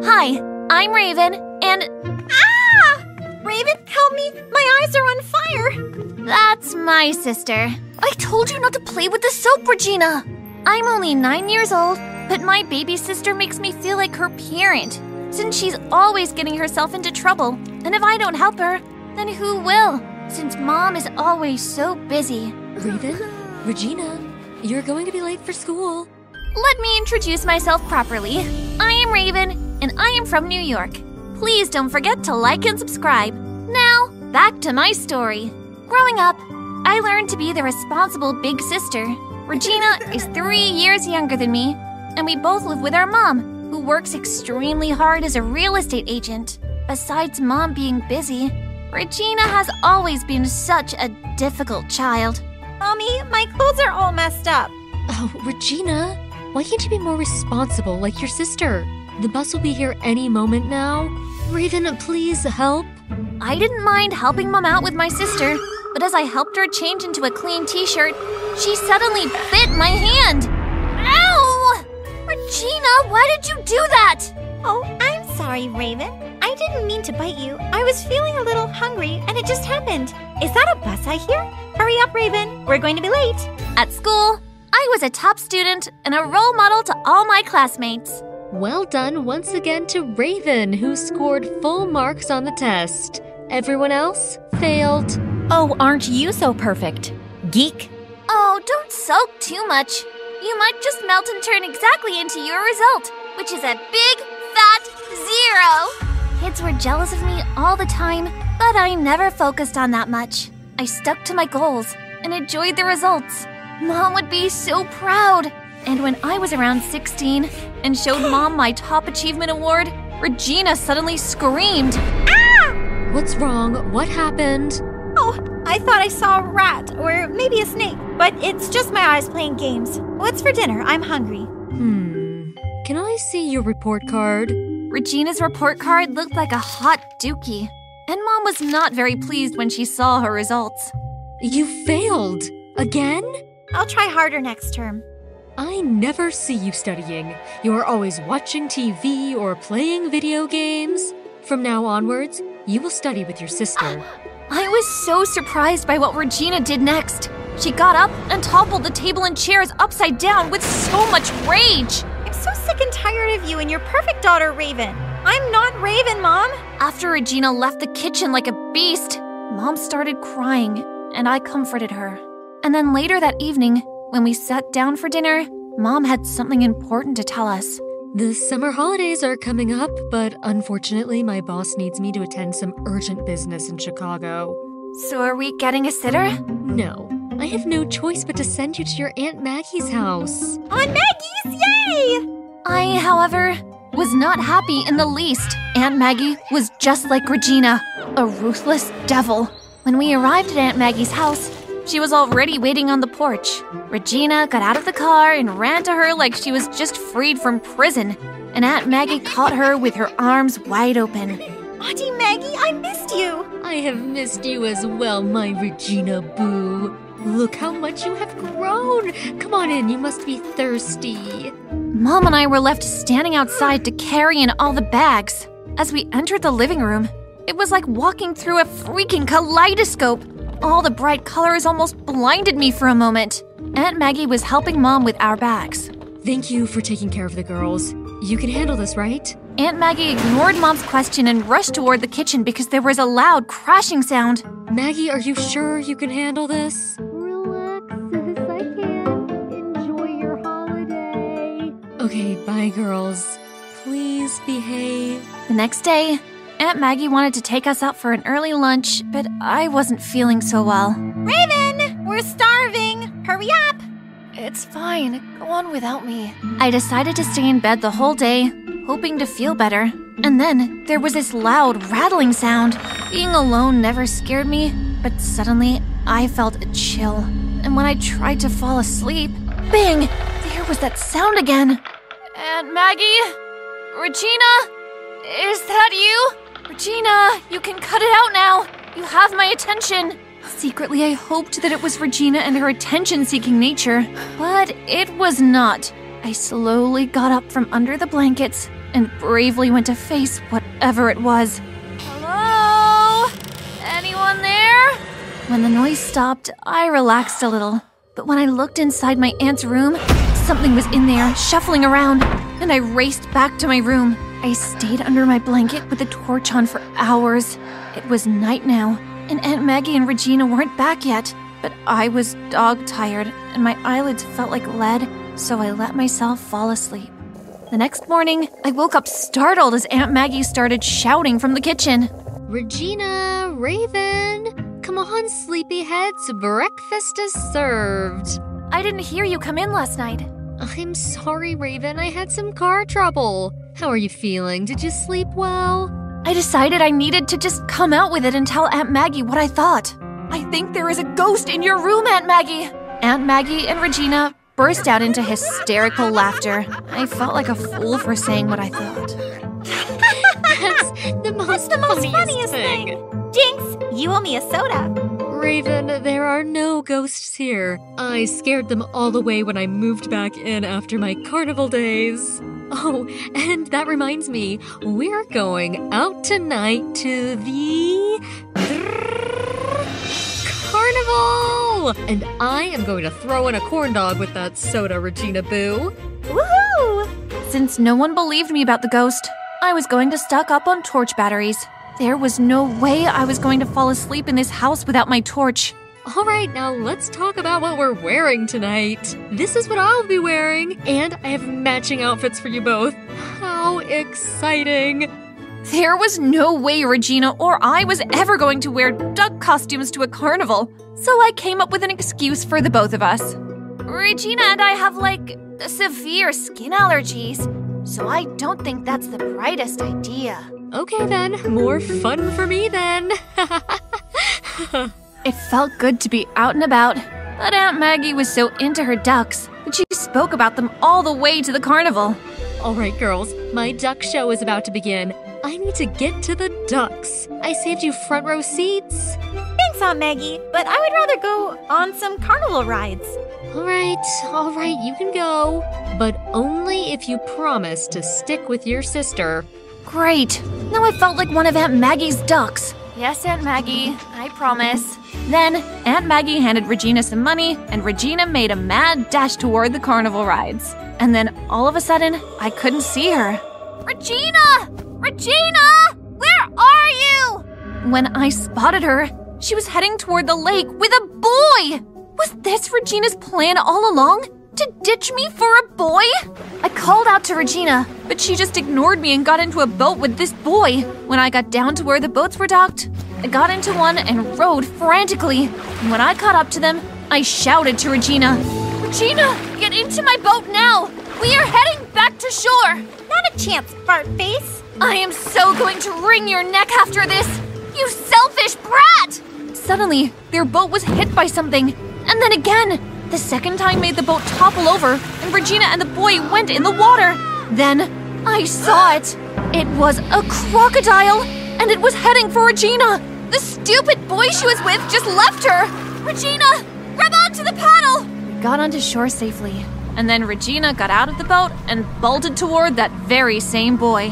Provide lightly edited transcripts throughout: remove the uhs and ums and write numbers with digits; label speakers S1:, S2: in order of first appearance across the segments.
S1: Hi, I'm Raven, and…
S2: Ah! Raven, help me! My eyes are on fire!
S1: That's my sister. I told you not to play with the soap, Regina! I'm only 9 years old, but my baby sister makes me feel like her parent, since she's always getting herself into trouble. And if I don't help her, then who will? Since Mom is always so busy.
S3: Raven, Regina, you're going to be late for school.
S1: Let me introduce myself properly. I am Raven, and I am from New York. Please don't forget to like and subscribe. Now, back to my story. Growing up, I learned to be the responsible big sister. Regina is 3 years younger than me, and we both live with our mom, who works extremely hard as a real estate agent. Besides Mom being busy, Regina has always been such a difficult child.
S2: Mommy, my clothes are all messed up.
S3: Oh, Regina, why can't you be more responsible like your sister? The bus will be here any moment now. Raven, please help.
S1: I didn't mind helping Mom out with my sister, but as I helped her change into a clean t-shirt, she suddenly bit my hand. Ow! Regina, why did you do that?
S2: Oh, I'm sorry, Raven. I didn't mean to bite you. I was feeling a little hungry, and it just happened. Is that a bus I hear? Hurry up, Raven. We're going to be late.
S1: At school, I was a top student and a role model to all my classmates.
S3: Well done once again to Raven, who scored full marks on the test. Everyone else failed.
S4: Oh, aren't you so perfect? Geek.
S1: Oh, don't sulk too much. You might just melt and turn exactly into your result, which is a big, fat 0. Kids were jealous of me all the time, but I never focused on that much. I stuck to my goals and enjoyed the results. Mom would be so proud. And when I was around 16 and showed Mom my top achievement award, Regina suddenly screamed.
S2: Ah!
S3: What's wrong? What happened?
S2: Oh, I thought I saw a rat or maybe a snake, but it's just my eyes playing games. What's for dinner? I'm hungry.
S3: Can I see your report card?
S1: Regina's report card looked like a hot dookie, and Mom was not very pleased when she saw her results.
S3: You failed! Again?
S2: I'll try harder next term.
S3: I never see you studying. You're always watching TV or playing video games. From now onwards, you will study with your sister.
S1: I was so surprised by what Regina did next. She got up and toppled the table and chairs upside down with so much rage.
S2: I'm so sick and tired of you and your perfect daughter, Raven. I'm not Raven, Mom.
S1: After Regina left the kitchen like a beast, Mom started crying, and I comforted her. And then later that evening, when we sat down for dinner, Mom had something important to tell us.
S3: The summer holidays are coming up, but unfortunately my boss needs me to attend some urgent business in Chicago.
S1: So are we getting a sitter?
S3: No, I have no choice but to send you to your Aunt Maggie's house.
S2: Aunt Maggie's, yay!
S1: I, however, was not happy in the least. Aunt Maggie was just like Regina, a ruthless devil. When we arrived at Aunt Maggie's house, she was already waiting on the porch. Regina got out of the car and ran to her like she was just freed from prison, and Aunt Maggie caught her with her arms wide open.
S2: Auntie Maggie, I missed you!
S3: I have missed you as well, my Regina Boo. Look how much you have grown. Come on in, you must be thirsty.
S1: Mom and I were left standing outside to carry in all the bags. As we entered the living room, it was like walking through a freaking kaleidoscope. All the bright colors almost blinded me for a moment. Aunt Maggie was helping Mom with our bags.
S3: Thank you for taking care of the girls. You can handle this, right?
S1: Aunt Maggie ignored Mom's question and rushed toward the kitchen because there was a loud crashing sound.
S3: Maggie, are you sure you can handle this?
S5: Relax, sis, I can. Enjoy your holiday.
S3: Okay, bye, girls. Please behave.
S1: The next day, Aunt Maggie wanted to take us out for an early lunch, but I wasn't feeling so well.
S2: Raven, we're starving. Hurry up.
S1: It's fine. Go on without me. I decided to stay in bed the whole day, hoping to feel better. And then there was this loud rattling sound. Being alone never scared me, but suddenly I felt a chill. And when I tried to fall asleep, bang! There was that sound again. Aunt Maggie? Regina? Is that you? Regina, you can cut it out now. You have my attention. Secretly, I hoped that it was Regina and her attention-seeking nature, but it was not. I slowly got up from under the blankets and bravely went to face whatever it was. Hello? Anyone there? When the noise stopped, I relaxed a little. But when I looked inside my aunt's room, something was in there, shuffling around, and I raced back to my room. I stayed under my blanket with the torch on for hours. It was night now, and Aunt Maggie and Regina weren't back yet. But I was dog-tired, and my eyelids felt like lead, so I let myself fall asleep. The next morning, I woke up startled as Aunt Maggie started shouting from the kitchen.
S3: Regina, Raven, come on, sleepyheads, breakfast is served.
S1: I didn't hear you come in last night.
S3: I'm sorry, Raven, I had some car trouble. How are you feeling? Did you sleep well?
S1: I decided I needed to just come out with it and tell Aunt Maggie what I thought. I think there is a ghost in your room, Aunt Maggie. Aunt Maggie and Regina burst out into hysterical laughter. I felt like a fool for saying what I thought.
S3: That's the most funniest thing.
S2: Jinx, you owe me a soda.
S3: Raven, there are no ghosts here. I scared them all away when I moved back in after my carnival days. Oh, and that reminds me, we're going out tonight to the carnival! And I am going to throw in a corn dog with that soda, Regina Boo.
S2: Woohoo!
S1: Since no one believed me about the ghost, I was going to stock up on torch batteries. There was no way I was going to fall asleep in this house without my torch.
S3: All right, now let's talk about what we're wearing tonight. This is what I'll be wearing, and I have matching outfits for you both. How exciting!
S1: There was no way Regina or I was ever going to wear duck costumes to a carnival, so I came up with an excuse for the both of us. Regina and I have, severe skin allergies, so I don't think that's the brightest idea.
S3: Okay then, more fun for me then.
S1: It felt good to be out and about, but Aunt Maggie was so into her ducks that she spoke about them all the way to the carnival.
S3: All right, girls, my duck show is about to begin. I need to get to the ducks. I saved you front row seats.
S2: Thanks, Aunt Maggie, but I would rather go on some carnival rides.
S3: All right, you can go. But only if you promise to stick with your sister.
S1: Great. Now I felt like one of Aunt Maggie's ducks. Yes, Aunt Maggie, I promise. Then, Aunt Maggie handed Regina some money, and Regina made a mad dash toward the carnival rides. And then, all of a sudden, I couldn't see her. Regina! Regina! Where are you? When I spotted her, she was heading toward the lake with a boy! Was this Regina's plan all along? To ditch me for a boy? I called out to Regina, but she just ignored me and got into a boat with this boy. When I got down to where the boats were docked, I got into one and rowed frantically. And when I caught up to them, I shouted to Regina, Regina, get into my boat now! We are heading back to shore!
S2: Not a chance, fart face.
S1: I am so going to wring your neck after this! You selfish brat! Suddenly, their boat was hit by something, and then again. The second time made the boat topple over, and Regina and the boy went in the water. Then, I saw it. It was a crocodile, and it was heading for Regina. The stupid boy she was with just left her. Regina, grab onto the paddle! We got onto shore safely, and then Regina got out of the boat and bolted toward that very same boy.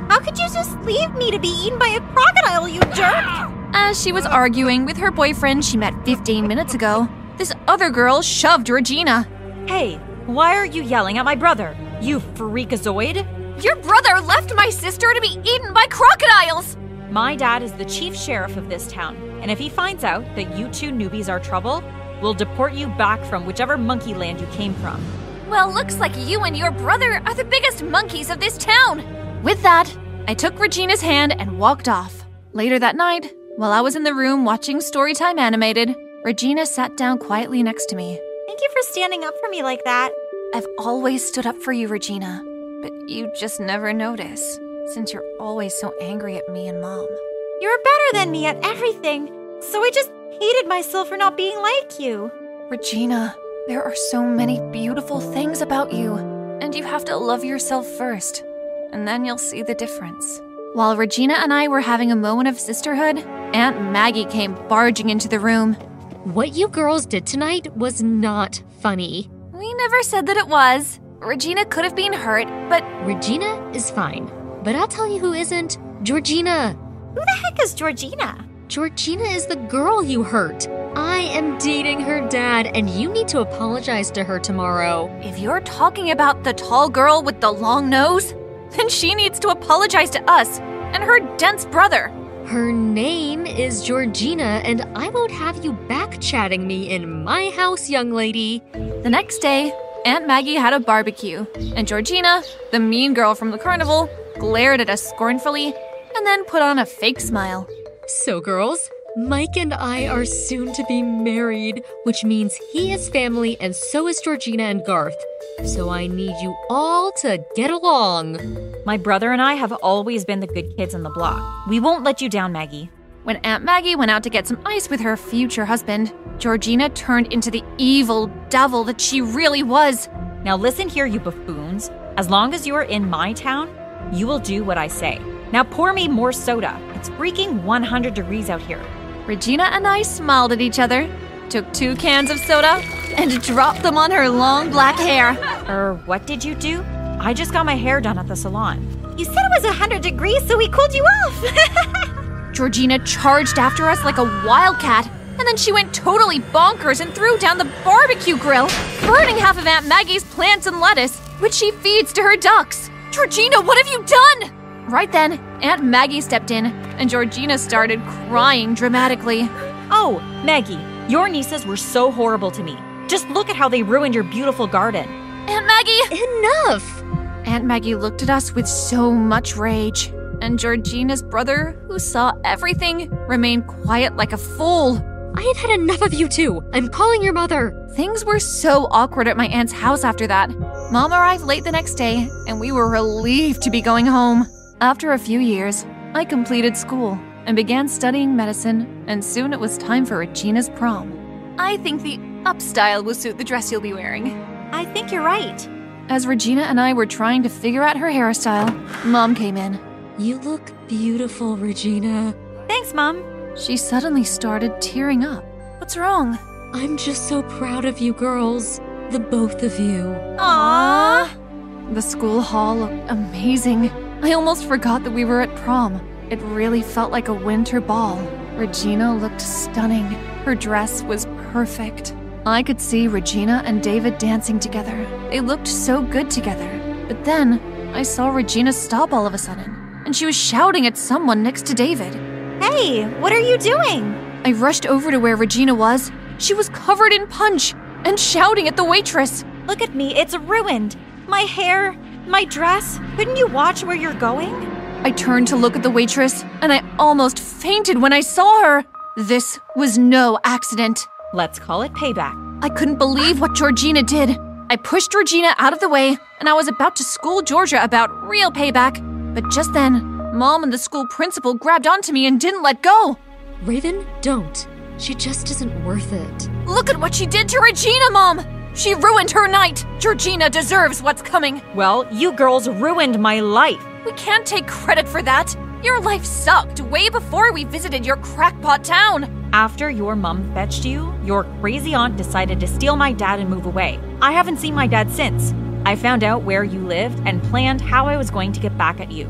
S2: How could you just leave me to be eaten by a crocodile, you jerk?
S1: As she was arguing with her boyfriend she met 15 minutes ago, this other girl shoved Regina.
S6: Hey, why are you yelling at my brother? You freakazoid!
S1: Your brother left my sister to be eaten by crocodiles!
S6: My dad is the chief sheriff of this town, and if he finds out that you two newbies are trouble, we'll deport you back from whichever monkey land you came from.
S1: Well, looks like you and your brother are the biggest monkeys of this town. With that, I took Regina's hand and walked off. Later that night, while I was in the room watching Storytime Animated, Regina sat down quietly next to me.
S2: Thank you for standing up for me like that.
S1: I've always stood up for you, Regina, but you just never notice, since you're always so angry at me and Mom.
S2: You're better than me at everything, so I just hated myself for not being like you.
S1: Regina, there are so many beautiful things about you, and you have to love yourself first, and then you'll see the difference. While Regina and I were having a moment of sisterhood, Aunt Maggie came barging into the room.
S3: What you girls did tonight was not funny.
S1: We never said that it was. Regina could have been hurt, but
S3: Regina is fine. But I'll tell you who isn't. Georgina.
S2: Who the heck is Georgina?
S3: Georgina is the girl you hurt. I am dating her dad, and you need to apologize to her tomorrow.
S1: if you're talking about the tall girl with the long nose, then she needs to apologize to us and her dense brother.
S3: Her name is Georgina, and I won't have you back-chatting me in my house, young lady.
S1: The next day, Aunt Maggie had a barbecue, and Georgina, the mean girl from the carnival, glared at us scornfully and then put on a fake smile.
S3: So, girls, Mike and I are soon to be married, which means he is family and so is Georgina and Garth. So I need you all to get along.
S6: My brother and I have always been the good kids on the block. We won't let you down, Maggie.
S1: When Aunt Maggie went out to get some ice with her future husband, Georgina turned into the evil devil that she really was.
S6: Now listen here, you buffoons. As long as you are in my town, you will do what I say. Now pour me more soda. It's freaking 100 degrees out here.
S1: Regina and I smiled at each other, took 2 cans of soda, and dropped them on her long black hair.
S6: What did you do? I just got my hair done at the salon.
S2: You said it was 100 degrees, so we cooled you off.
S1: Georgina charged after us like a wildcat, and then she went totally bonkers and threw down the barbecue grill, burning half of Aunt Maggie's plants and lettuce, which she feeds to her ducks. Georgina, what have you done? Right then, Aunt Maggie stepped in, and Georgina started crying dramatically.
S6: Oh, Maggie, your nieces were so horrible to me. Just look at how they ruined your beautiful garden.
S1: Aunt Maggie!
S3: Enough!
S1: Aunt Maggie looked at us with so much rage, and Georgina's brother, who saw everything, remained quiet like a fool.
S3: I have had enough of you two. I'm calling your mother.
S1: Things were so awkward at my aunt's house after that. Mom arrived late the next day, and we were relieved to be going home. After a few years, I completed school and began studying medicine, and soon it was time for Regina's prom. I think the up style will suit the dress you'll be wearing.
S2: I think you're right.
S1: As Regina and I were trying to figure out her hairstyle, Mom came in.
S3: You look beautiful, Regina.
S2: Thanks, Mom.
S1: She suddenly started tearing up. What's wrong?
S3: I'm just so proud of you girls. The both of you.
S1: Aww! The school hall looked amazing. I almost forgot that we were at prom. It really felt like a winter ball. Regina looked stunning. Her dress was perfect. I could see Regina and David dancing together. They looked so good together. But then, I saw Regina stop all of a sudden, and she was shouting at someone next to David.
S2: Hey, what are you doing?
S1: I rushed over to where Regina was. She was covered in punch and shouting at the waitress.
S2: Look at me, it's ruined. My hair, my dress. Couldn't you watch where you're going?
S1: I turned to look at the waitress, and I almost fainted when I saw her. This was no accident.
S6: Let's call it payback.
S1: I couldn't believe what Georgina did. I pushed Regina out of the way, and I was about to school Georgia about real payback. But just then, Mom and the school principal grabbed onto me and didn't let go.
S3: Raven, don't. She just isn't worth it.
S1: Look at what she did to Regina, Mom! She ruined her night! Georgina deserves what's coming.
S6: Well, you girls ruined my life.
S1: We can't take credit for that. Your life sucked way before we visited your crackpot town.
S6: After your mom fetched you, your crazy aunt decided to steal my dad and move away. I haven't seen my dad since. I found out where you lived and planned how I was going to get back at you.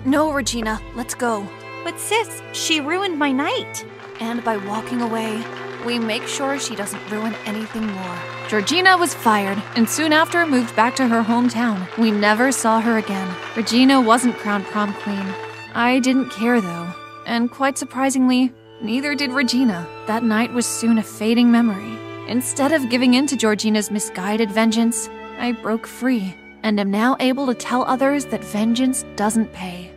S1: No, Regina, let's go.
S2: But sis, she ruined my night.
S1: And by walking away, we make sure she doesn't ruin anything more. Georgina was fired and soon after moved back to her hometown. We never saw her again. Regina wasn't crowned prom queen. I didn't care though, and quite surprisingly, neither did Regina. That night was soon a fading memory. Instead of giving in to Georgina's misguided vengeance, I broke free and am now able to tell others that vengeance doesn't pay.